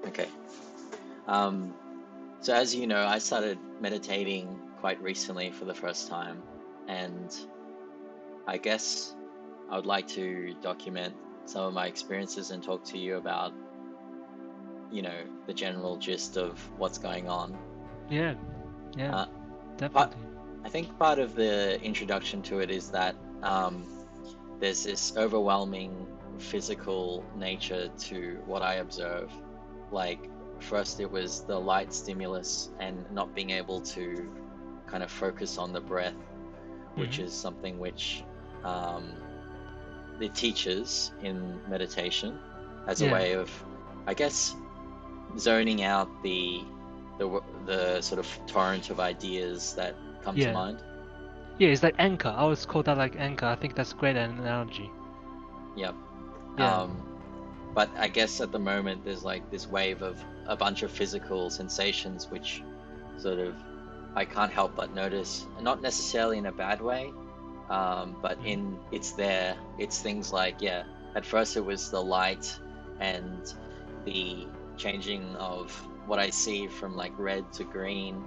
Okay. Um, so as you know, I started meditating quite recently for the first time, and I guess I would like to document some of my experiences and talk to you about, the general gist of what's going on. Yeah, yeah, Uh, but definitely. I think part of the introduction to it is that there's this overwhelming physical nature to what I observe. Like, first it was the light stimulus and not being able to kind of focus on the breath, which Hmm. is something which um, the teachers in meditation as a Yeah, way of, I guess, zoning out the sort of torrent of ideas that come to yeah, mind. yeah. It's like anchor. I always call that like anchor. I think that's a great analogy. Yep. Yeah. Um, but I guess at the moment there's like this wave of a bunch of physical sensations which sort of I can't help but notice, not necessarily in a bad way, but Hmm. it's there. It's things like, yeah, at first it was the light and the changing of what I see from like red to green,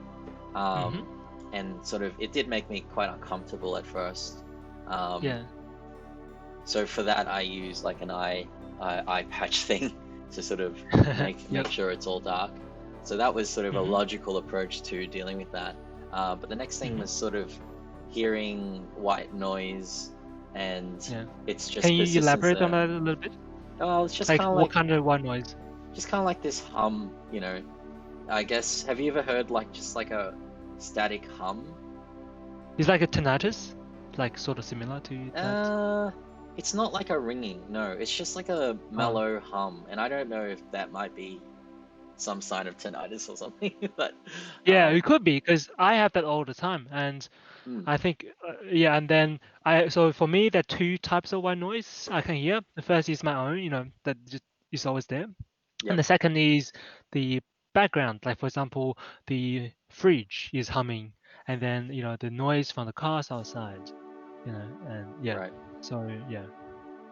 Hmm. um, and sort of it did make me quite uncomfortable at first. Um, Yeah. so for that, I use like an eye patch thing to sort of make Yep. sure it's all dark. So that was sort of a Hmm. logical approach to dealing with that. But the next thing Hmm. was sort of hearing white noise, and Yeah. it's Can just you persistence elaborate on there. that a little bit? Oh, it's just Like kind of what like kind of white noise? this hum, I guess. Have you ever heard like just like a static hum? It's like a tinnitus, like sort of similar to that. Uh, it's not like a ringing. No, it's just like a Oh, mellow hum, and I don't know if that might be some sign of tinnitus or something. But yeah, it could be because I have that all the time, and mm, I think yeah. And then so for me, there are two types of white noise I can hear. The first is my own, that just is always there, and yep, the second is the background. Like for example, the fridge is humming, and then the noise from the cars outside, and yeah. right, So yeah.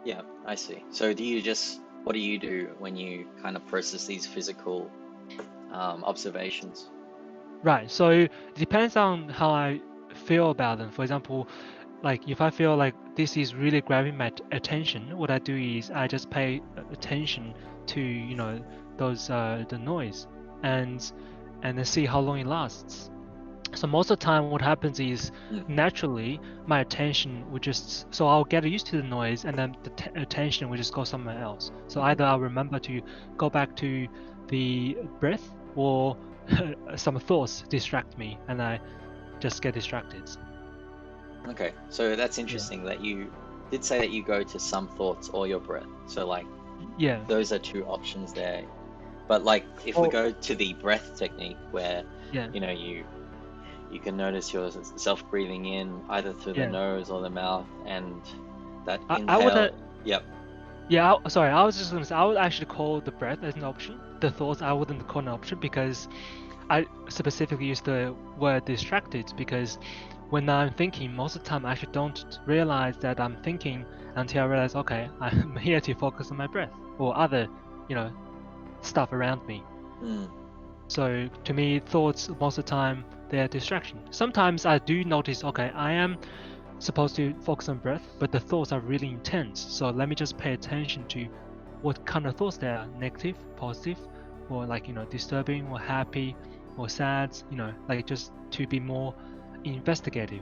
yeah, I see. So what do you do when you kind of process these physical observations? Right. So it depends on how I feel about them. For example, like if I feel like this is really grabbing my attention, what I do is I just pay attention to those the noise and then see how long it lasts. So most of the time, what happens is Mm, naturally my attention would just so I'll get used to the noise and then the attention will just go somewhere else. So hmm. either I'll remember to go back to the breath or some thoughts distract me and I just get distracted. Okay, so that's Yeah. interesting that you did say that you go to some thoughts or your breath. So like Yeah. those are two options there. But like if we Oh, go to the breath technique where yeah. you can notice yourself breathing in either through the Yeah. nose or the mouth, and that I would inhale. Yep. yeah, sorry, I was just gonna say I would actually call the breath as an option. The thoughts I wouldn't call an option because I specifically use the word distracted because when I'm thinking, most of the time I actually don't realize that I'm thinking until I realize, okay, I'm here to focus on my breath or other, you know, stuff around me. Mm, So to me, thoughts most of the time they're distraction. Sometimes I do notice, okay, I am supposed to focus on breath, but the thoughts are really intense. So let me just pay attention to what kind of thoughts they are, negative, positive, or like, disturbing or happy or sad, like just to be more investigative.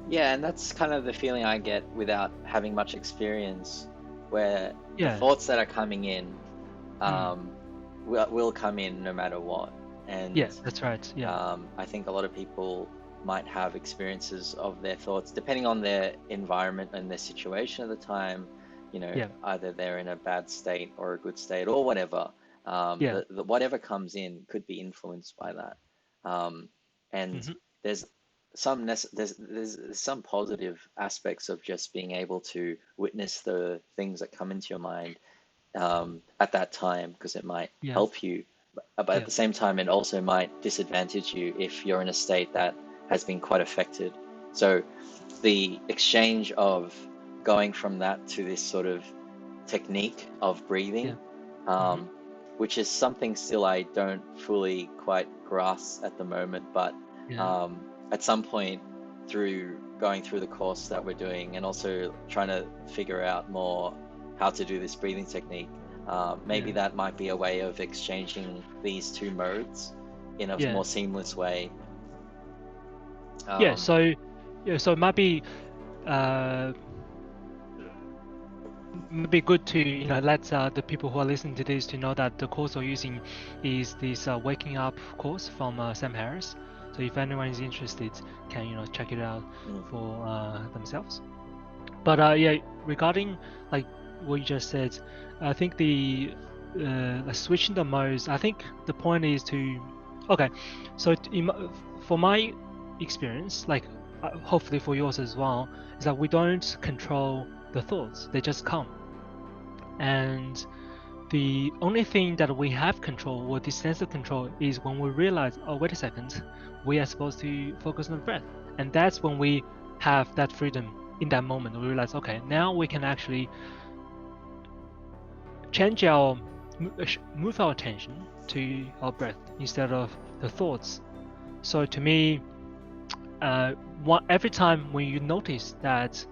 yeah, and that's kind of the feeling I get without having much experience, where the Yeah. thoughts that are coming in Mm. um, will come in no matter what. And Yeah, that's right. Yeah. I think a lot of people might have experiences of their thoughts, depending on their environment and their situation at the time. Yeah. Either they're in a bad state or a good state or whatever. Yeah. Whatever comes in could be influenced by that. Um, and Hmm. there's there's some positive aspects of just being able to witness the things that come into your mind at that time, because it might Yeah. help you, but at Yeah. the same time, it also might disadvantage you if you're in a state that has been quite affected. So the exchange of going from that to this sort of technique of breathing Yeah. Hmm. um, which is something still I don't fully quite grasp at the moment. But Yeah. at some point through going through the course that we're doing and also trying to figure out more how to do this breathing technique, maybe Yeah. that might be a way of exchanging these two modes in a Yeah. more seamless way. Yeah. Um, So it might be uh good to let the people who are listening to this to know that the course we're using is this waking up course from Sam Harris. So if anyone is interested, can check it out mm, for themselves. But yeah, regarding like what you just said, I think the switching the modes. I think the point is to okay. So for my experience, like hopefully for yours as well, is that we don't control the thoughts; they just come. And the only thing that we have control or this sense of control is when we realize, oh, wait a second, we are supposed to focus on the breath. And that's when we have that freedom in that moment. We realize, okay, now we can actually change move our attention to our breath instead of the thoughts. So to me, every time when you notice that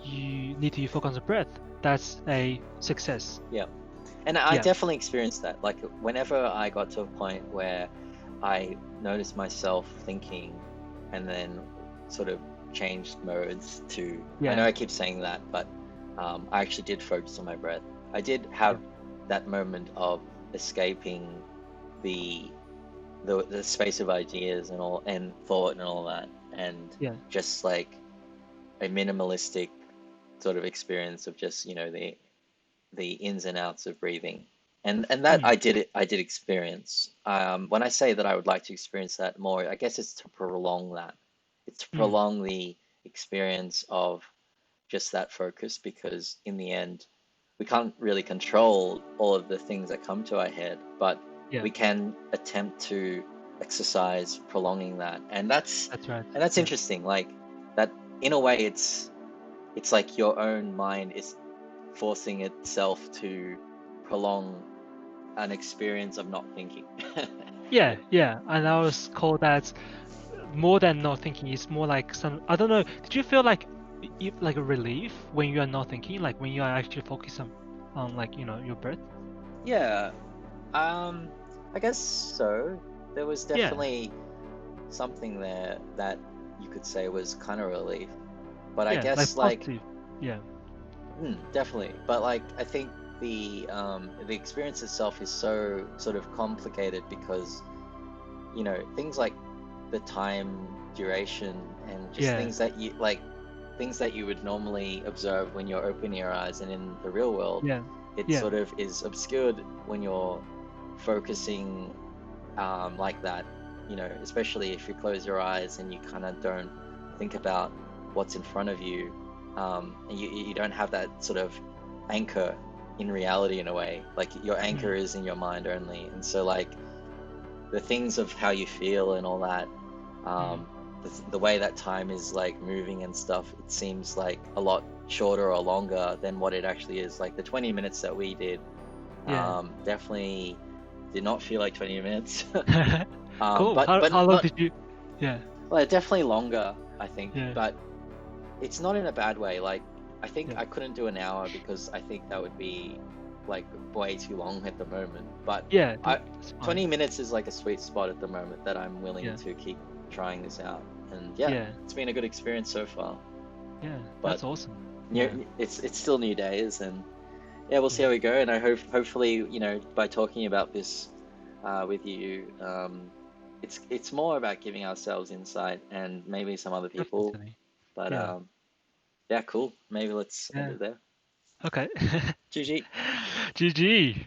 you need to focus on the breath, that's a success. yeah. And I Yeah, definitely experienced that. Like whenever I got to a point where I noticed myself thinking and then sort of changed modes to, I know yeah, I keep saying that, but I actually did focus on my breath. I did yeah, have that moment of escaping the the space of ideas and all and thought and all that, and yeah. just like a minimalistic sort of experience of just, the ins and outs of breathing. And that Mm, I did experience. When I say that I would like to experience that more, I guess it's to prolong that. It's to mm, prolong the experience of just that focus, because in the end, we can't really control all of the things that come to our head, but yeah, we can attempt to exercise prolonging that. that's right. And that's Yeah. interesting. Like that, in a way, it's like your own mind is forcing itself to prolong an experience of not thinking. Yeah, yeah. And I was called that more than not thinking. It's more like some, I don't know. Did you feel like like a relief when you are not thinking, like when you are actually focused on like, your breath? Yeah, um, I guess so. There was Yeah. definitely something there that you could say was kind of relief, but I Yeah, like guess like, positive. Yeah. definitely. But like, I think the experience itself is so sort of complicated because, things like the time duration and just Yeah. things that you like, things that you would normally observe when you're opening your eyes and in the real world, Yeah. it Yeah. sort of is obscured when you're focusing like that, especially if you close your eyes and you kind of don't think about what's in front of you, and you don't have that sort of anchor in reality in a way. Like your anchor Mm, is in your mind only, and so like the things of how you feel and all that, mm. the way that time is like moving and stuff, it seems like a lot shorter or longer than what it actually is. Like the 20 minutes that we did, Yeah. definitely did not feel like 20 minutes. Cool. But How long not, did you? Yeah. well, definitely longer, I think, Yeah. but it's not in a bad way. Like I think Yeah. I couldn't do an hour because I think that would be like way too long at the moment. But Yeah, I that's fine. 20 minutes is like a sweet spot at the moment that I'm willing Yeah. to keep trying this out. And yeah, Yeah. it's been a good experience so far. Yeah. But That's awesome. Yeah. it's still new days, and yeah, we'll see Mm. how we go. And I hopefully, by talking about this with you, it's more about giving ourselves insight and maybe some other people. Definitely. But Yeah. yeah, cool. Maybe let's end Yeah. it there. Okay. GG. GG.